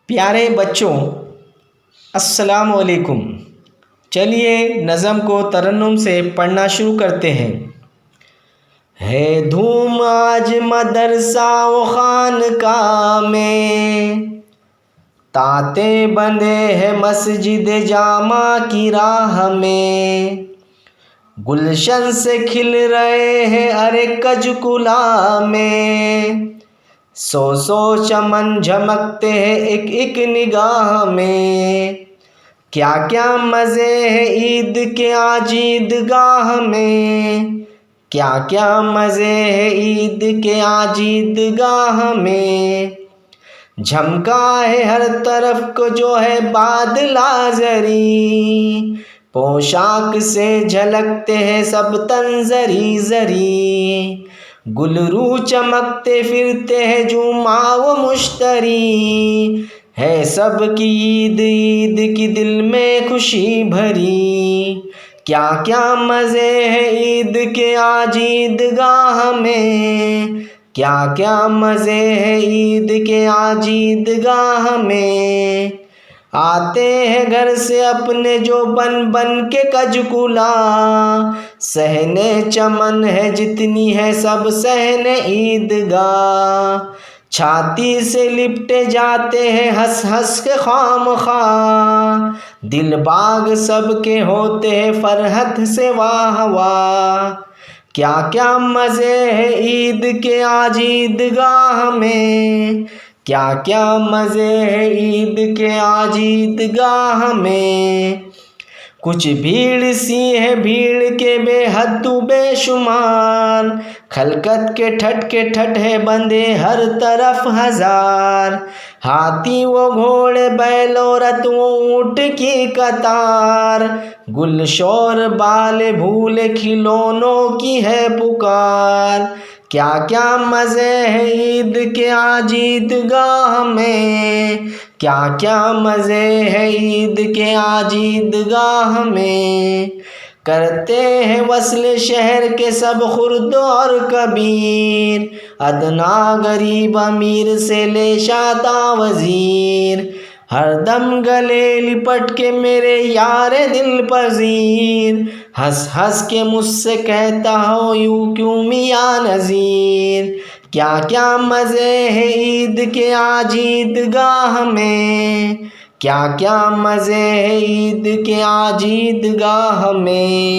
प्यारे बच्चों, अस्सलाम वालेकुम। चलिए नज़म को तरन्नुम से पढ़ना शुरू करते हैं। है धूम आज मदरसा व खानकाह में, ताते बंधे हैं मस्जिद जामा की राह में। गुलशन से खिल रहे हैं अरे कजकुला में, सौ सौ चमन झमकते हैं एक एक निगाह में। क्या क्या मज़े हैं ईद के आज ईदगाह में, क्या क्या मज़े हैं ईद के आज ईदगाह में। झमका है हर तरफ को जो है बादला ज़री, पोशाक से झलकते हैं सब तंजरी ज़री। गुलरू चमकते फिरते हैं जुमा व मुश्तरी, है सबकी ईद ईद की दिल में खुशी भरी। क्या क्या मज़े हैं ईद के आज ईदगाह में, क्या क्या मज़े हैं ईद के आज ईदगाह में। आते हैं घर से अपने जो बन बन के कजकुला, सहने चमन है जितनी है सब सहने ईदगाह। छाती से लिपटे जाते हैं हंस हंस के खामखा, दिल बाग सबके होते हैं फरहत से वाह वाह। क्या क्या मज़े हैं ईद के आज ईदगाह में, क्या क्या मज़े हैं ईद के आज ईदगाह में। कुछ भीड़ सी है भीड़ के बेहद्दु बेशुमार, खलकत के ठट है बंदे हर तरफ हजार। हाथी वो घोड़े बैलो रथ वो ऊँट की कतार, गुलशोर बाल भूले खिलौनों की है पुकार। क्या क्या मज़े हैं ईद के आज ईदगाह में, क्या क्या मज़े हैं ईद के आज ईदगाह में। करते हैं वस्ल शहर के सब खुर्द और कबीर, अदना गरीब अमीर से ले शाता वज़ीर। हरदम गले लिपट के मेरे यार दिल पजीर, हंस हंस के मुझसे कहता हो यूं क्यों मियाँ नज़ीर। क्या क्या मज़े हैं ईद के आज ईदगाह में, क्या क्या मज़े हैं ईद के आज ईदगाह में।